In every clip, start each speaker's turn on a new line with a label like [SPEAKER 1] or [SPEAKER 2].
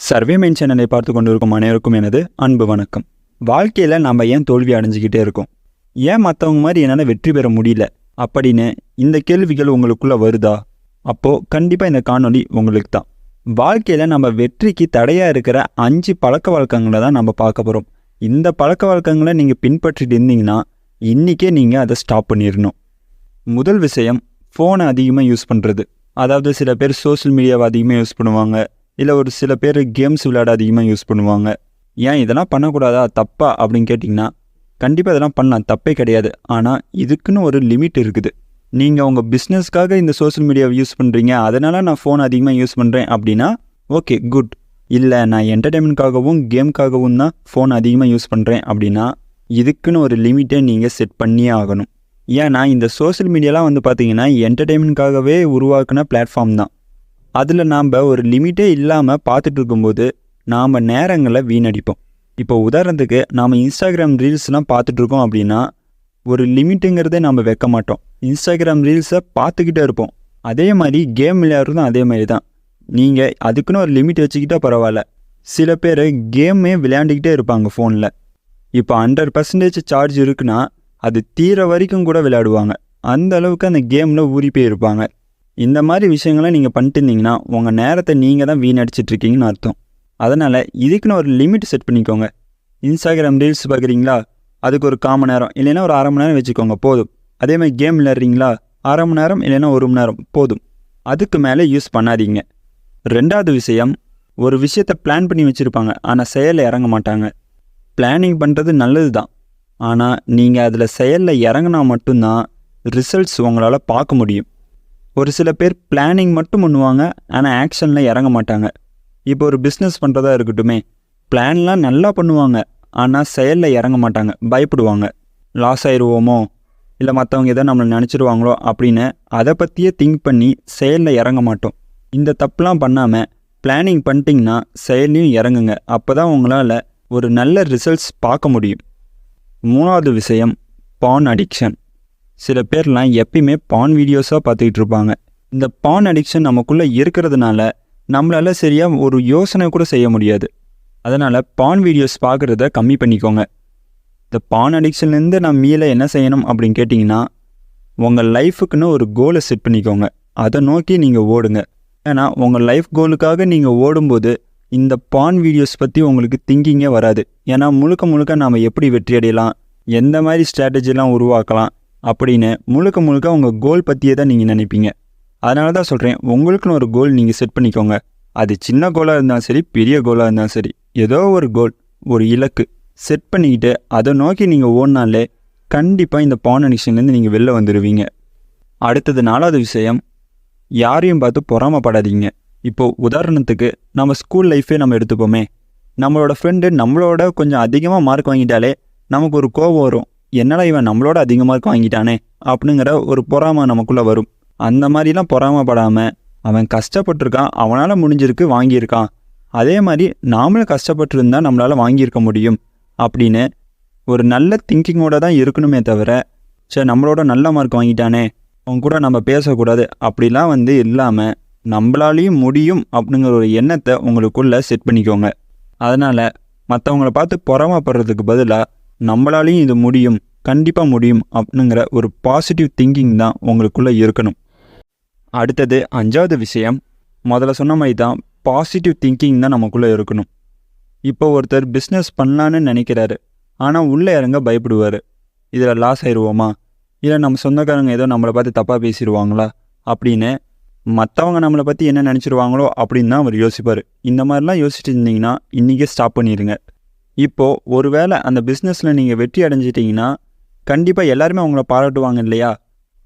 [SPEAKER 1] Survey main சேனலை பார்த்து கொண்டிருக்கும் அனைவருக்கும் எனது அன்பு வணக்கம். வாழ்க்கையில் நம்ம ஏன் தோல்வி அடைஞ்சிக்கிட்டே இருக்கோம், ஏன் மற்றவங்க மாதிரி என்னால் வெற்றி பெற முடியல அப்படின்னு இந்த கேள்விகள் உங்களுக்குள்ளே வருதா? அப்போது கண்டிப்பாக இந்த காணொளி உங்களுக்கு தான். வாழ்க்கையில் நம்ம வெற்றிக்கு தடையாக இருக்கிற 5 பழக்க வழக்கங்களை தான் நம்ம பார்க்க போகிறோம். இந்த பழக்க வழக்கங்களை நீங்கள் பின்பற்றிட்டு இருந்தீங்கன்னா இன்றைக்கே நீங்கள் அதை ஸ்டாப் பண்ணிடணும். முதல் விஷயம், ஃபோனை அதிகமாக யூஸ் பண்ணுறது. அதாவது சில பேர் சோஷியல் மீடியாவை அதிகமாக யூஸ் பண்ணுவாங்க, இல்லை ஒரு சில பேர் கேம்ஸ் விளையாட அதிகமாக யூஸ் பண்ணுவாங்க. ஏன் இதெல்லாம் பண்ணக்கூடாதா, தப்பா அப்படின்னு கேட்டிங்கன்னா கண்டிப்பாக இதெல்லாம் பண்ணலாம், தப்பே கிடையாது. ஆனால் இதுக்குன்னு ஒரு லிமிட் இருக்குது. நீங்கள் உங்கள் பிஸ்னஸ்க்காக இந்த சோஷியல் மீடியாவை யூஸ் பண்ணுறீங்க, அதனால் நான் ஃபோன் அதிகமாக யூஸ் பண்ணுறேன் அப்படின்னா ஓகே, குட். இல்லை நான் என்டர்டெயின்மெண்ட்காகவும் கேமுக்காகவும் தான் ஃபோன் அதிகமாக யூஸ் பண்ணுறேன் அப்படின்னா இதுக்குன்னு ஒரு லிமிட்டை நீங்கள் செட் பண்ணியே ஆகணும். ஏன்னா இந்த சோஷியல் மீடியாலாம் பார்த்தீங்கன்னா என்டர்டெயின்மெண்ட்காகவே உருவாக்குன பிளாட்ஃபார்ம் தான். அதில் நாம் ஒரு லிமிட்டே இல்லாமல் பார்த்துட்டு இருக்கும்போது நாம் நேரங்களை வீணடிப்போம். இப்போ உதாரணத்துக்கு நாம் இன்ஸ்டாகிராம் ரீல்ஸ்லாம் பார்த்துட்ருக்கோம் அப்படின்னா ஒரு லிமிட்டுங்கிறதே நம்ம வைக்க மாட்டோம். இன்ஸ்டாகிராம் ரீல்ஸை பார்த்துக்கிட்டே இருப்போம். அதே மாதிரி கேம் விளையாடுறதும் அதே மாதிரி தான். நீங்கள் அதுக்குன்னு ஒரு லிமிட் வச்சுக்கிட்டால் பரவாயில்ல. சில பேர் கேமே விளையாண்டுக்கிட்டே இருப்பாங்க ஃபோனில். இப்போ 100% சார்ஜ் இருக்குன்னா அது தீர வரைக்கும் கூட விளையாடுவாங்க. அந்த அளவுக்கு அந்த கேமில் ஊறி போய் இருப்பாங்க. இந்த மாதிரி விஷயங்களை நீங்கள் பண்ணிட்டு இருந்தீங்கன்னா உங்கள் நேரத்தை நீங்கள் தான் வீணடிச்சிட்ருக்கீங்கன்னு அர்த்தம். அதனால் இதுக்குன்னு ஒரு லிமிட் செட் பண்ணிக்கோங்க. இன்ஸ்டாகிராம் ரீல்ஸ் பார்க்குறீங்களா, அதுக்கு ஒரு 1/4 மணி நேரம் இல்லைன்னா ஒரு 1/2 மணி நேரம் வச்சுக்கோங்க, போதும். அதேமாதிரி கேம் விளையாடுறீங்களா, 1/2 மணி நேரம் இல்லைன்னா 1 மணி நேரம் போதும். அதுக்கு மேலே யூஸ் பண்ணாதீங்க. 2வது விஷயம், ஒரு விஷயத்தை பிளான் பண்ணி வச்சுருப்பாங்க ஆனால் செயலில் இறங்க மாட்டாங்க. பிளானிங் பண்ணுறது நல்லது தான், ஆனால் நீங்கள் அதில் செயலில் இறங்கினா மட்டும்தான் ரிசல்ட்ஸ் உங்களால் பார்க்க முடியும். ஒரு சில பேர் பிளானிங் மட்டும் பண்ணுவாங்க ஆனால் ஆக்ஷனில் இறங்க மாட்டாங்க. இப்போ ஒரு பிஸ்னஸ் பண்ணுறதா இருக்கட்டுமே, பிளான்லாம் நல்லா பண்ணுவாங்க ஆனால் செயலில் இறங்க மாட்டாங்க, பயப்படுவாங்க. லாஸ் ஆயிடுவோமோ இல்லை மற்றவங்க எதோ நம்மளை நினச்சிடுவாங்களோ அப்படின்னு அதை பற்றியே திங்க் பண்ணி செயலில் இறங்க மாட்டோம். இந்த தப்புலாம் பண்ணாமல் பிளானிங் பண்ணிட்டிங்கன்னா செயல்லையும் இறங்குங்க. அப்போ தான் உங்களால் ஒரு நல்ல ரிசல்ட்ஸ் பார்க்க முடியும். 3வது விஷயம், பான் அடிக்ஷன். சில பேர்லாம் எப்பயுமே பான் வீடியோஸாக பார்த்துக்கிட்டு இருப்பாங்க. இந்த பான் அடிக்ஷன் நமக்குள்ளே இருக்கிறதுனால நம்மளால் சரியாக ஒரு யோசனை கூட செய்ய முடியாது. அதனால் பான் வீடியோஸ் பார்க்குறத கம்மி பண்ணிக்கோங்க. இந்த பான் அடிக்ஷன்லேருந்து நான் மீள என்ன செய்யணும் அப்படின்னு கேட்டிங்கன்னா உங்கள் லைஃபுக்குன்னு ஒரு கோலை செட் பண்ணிக்கோங்க. அதை நோக்கி நீங்கள் ஓடுங்க. ஏன்னா உங்கள் லைஃப் கோலுக்காக நீங்கள் ஓடும்போது இந்த பான் வீடியோஸ் பற்றி உங்களுக்கு திங்கிங்கே வராது. ஏன்னா முழுக்க நாம் எப்படி வெற்றி அடையலாம், எந்த மாதிரி ஸ்ட்ராட்டஜிலாம் உருவாக்கலாம் அப்படின்னு முழுக்க உங்கள் கோல் பற்றியே தான் நீங்கள் நினைப்பீங்க. அதனால தான் சொல்கிறேன், உங்களுக்குன்னு ஒரு கோல் நீங்கள் செட் பண்ணிக்கோங்க. அது சின்ன கோலாக இருந்தாலும் சரி, பெரிய கோலாக இருந்தாலும் சரி, ஏதோ ஒரு கோல், ஒரு இலக்கு செட் பண்ணிக்கிட்டு அதை நோக்கி நீங்கள் ஓடினாலே கண்டிப்பாக இந்த பான் அடிக்ஷன்லேருந்து நீங்கள் வெளில வந்துடுவீங்க. அடுத்தது 4வது விஷயம், யாரையும் பார்த்து பொறாமப்படாதீங்க. இப்போது உதாரணத்துக்கு நம்ம ஸ்கூல் லைஃபே நம்ம எடுத்துப்போமே, நம்மளோட ஃப்ரெண்டு நம்மளோட கொஞ்சம் அதிகமாக மார்க் வாங்கிட்டாலே நமக்கு ஒரு கோபம் வரும். என்னடா இவன் நம்மளோட அதிக மார்க் வாங்கிட்டானே அப்படிங்கிற ஒரு பொறாமை நமக்குள்ளே வரும். அந்த மாதிரிலாம் பொறாமப்படாமல் அவன் கஷ்டப்பட்டுருக்கான், அவனால் முடிஞ்சிருக்கு, வாங்கியிருக்கான், அதே மாதிரி நாமளும் கஷ்டப்பட்டுருந்தால் நம்மளால் வாங்கியிருக்க முடியும் அப்படின்னு ஒரு நல்ல திங்கிங்கோடு தான் இருக்கணுமே தவிர, சரி நம்மளோட நல்ல மார்க் வாங்கிட்டானே அவங்க கூட நம்ம பேசக்கூடாது அப்படிலாம் இல்லாமல் நம்மளாலையும் முடியும் அப்படிங்கிற ஒரு எண்ணத்தை உங்களுக்குள்ளே செட் பண்ணிக்கோங்க. அதனால் மற்றவங்கள பார்த்து பொறாமப்படுறதுக்கு பதிலாக நம்மளாலையும் இது முடியும், கண்டிப்பாக முடியும் அப்படிங்கிற ஒரு பாசிட்டிவ் திங்கிங் தான் உங்களுக்குள்ளே இருக்கணும். அடுத்தது 5வது விஷயம், முதல்ல சொன்ன மாதிரி தான் பாசிட்டிவ் திங்கிங் தான் நமக்குள்ளே இருக்கணும். இப்போ ஒருத்தர் பிஸ்னஸ் பண்ணலான்னு நினைக்கிறாரு, ஆனால் உள்ளே இறங்க பயப்படுவார். இதில் லாஸ் ஆயிடுவோமா, இல்லை நம்ம சொந்தக்காரங்க ஏதோ நம்மளை பார்த்து தப்பாக பேசிடுவாங்களா அப்படின்னு, மற்றவங்க நம்மளை பற்றி என்ன நினச்சிருவாங்களோ அப்படின்னு தான் அவர் யோசிப்பார். இந்த மாதிரிலாம் யோசிச்சுட்டு இருந்தீங்கன்னா இன்றைக்கே ஸ்டாப் பண்ணிடுங்க. இப்போது ஒருவேளை அந்த பிஸ்னஸில் நீங்கள் வெற்றி அடைஞ்சிட்டிங்கன்னா கண்டிப்பாக எல்லாருமே அவங்கள பாராட்டுவாங்க இல்லையா?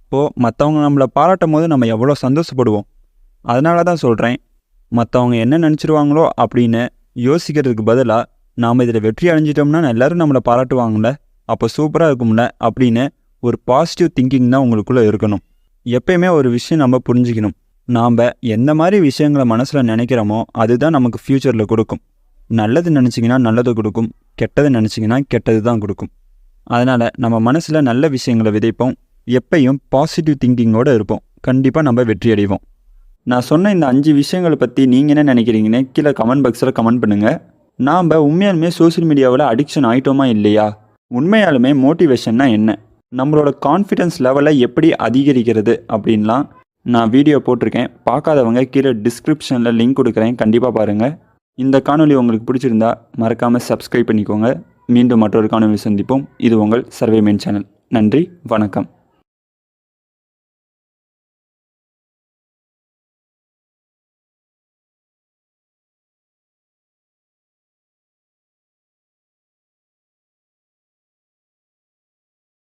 [SPEAKER 1] இப்போது மற்றவங்க நம்மளை பாராட்டும் போது நம்ம எவ்வளோ சந்தோஷப்படுவோம். அதனால தான் சொல்கிறேன், மற்றவங்க என்ன நினச்சிருவாங்களோ அப்படின்னு யோசிக்கிறதுக்கு பதிலாக நாம் இதில் வெற்றி அடைஞ்சிட்டோம்னா எல்லோரும் நம்மளை பாராட்டுவாங்கள்ல, அப்போ சூப்பராக இருக்கும்ல அப்படின்னு ஒரு பாசிட்டிவ் திங்கிங் தான் உங்களுக்குள்ளே இருக்கணும். எப்பயுமே ஒரு விஷயம் நம்ம புரிஞ்சுக்கணும், நாம் எந்த மாதிரி விஷயங்களை மனசில் நினைக்கிறோமோ அதுதான் நமக்கு ஃப்யூச்சரில் கொடுக்கும். நல்லது நினச்சிங்கன்னா நல்லது கொடுக்கும், கெட்டது நினச்சிங்கன்னா கெட்டது தான் கொடுக்கும். அதனால் நம்ம மனசில் நல்ல விஷயங்களை விதைப்போம், எப்பையும் பாசிட்டிவ் திங்கிங்கோடு இருப்போம். கண்டிப்பாக நம்ம வெற்றி அடைவோம். நான் சொன்ன இந்த 5 விஷயங்களை பற்றி நீங்கள் என்ன நினைக்கிறீங்கன்னு கீழே கமெண்ட் பாக்ஸில் கமெண்ட் பண்ணுங்கள். நாம் உண்மையாலுமே சோஷியல் மீடியாவில் அடிக்ஷன் ஆகிட்டோமா இல்லையா? உண்மையாலுமே மோட்டிவேஷன்னா என்ன? நம்மளோட கான்ஃபிடென்ஸ் லெவலை எப்படி அதிகரிக்கிறது அப்படின்லாம் நான் வீடியோ போட்டிருக்கேன். பார்க்காதவங்க கீழே டிஸ்கிரிப்ஷனில் லிங்க் கொடுக்குறேன், கண்டிப்பாக பாருங்கள். இந்த காணொலி உங்களுக்கு பிடிச்சிருந்தா மறக்காமல் சப்ஸ்கிரைப் பண்ணிக்கோங்க. மீண்டும் மற்றொரு காணொலி சந்திப்போம். இது உங்கள் சர்வே மெயின் சேனல். நன்றி, வணக்கம்.